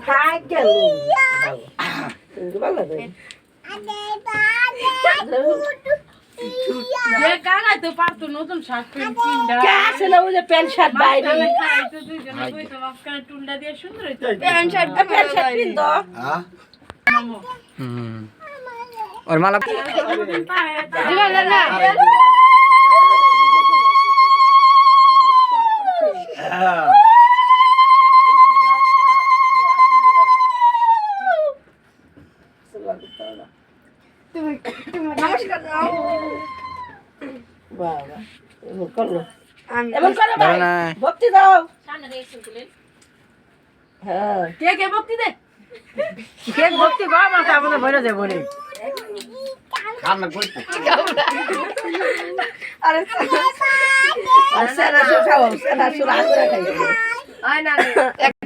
খাই গেল ভালো লাগে যে কাগাই তো পারতো নতুন শার্ট প্যান্ট কিনডা কে আছে না ওই যে প্যান্ট শার্ট বাইরে খাইতো দুইজনে কইতো বাপকার টুন্ডা দিয়ে সুন্দর হইতো প্যান্ট শার্ট পিন তো মামু और माला দিবা না নমস্কার দাও বাবা এমন করো এমন করো ভাই না ভক্তি দাও সামনে দেখছেন তুলেন হ্যাঁ কে ভক্তি দে কেক ভক্তি গো মাথা আমাদের ভরে যায় বলে खाना कोई আরে সেনা সুখাও সেনা সুরা করে খাই আয় না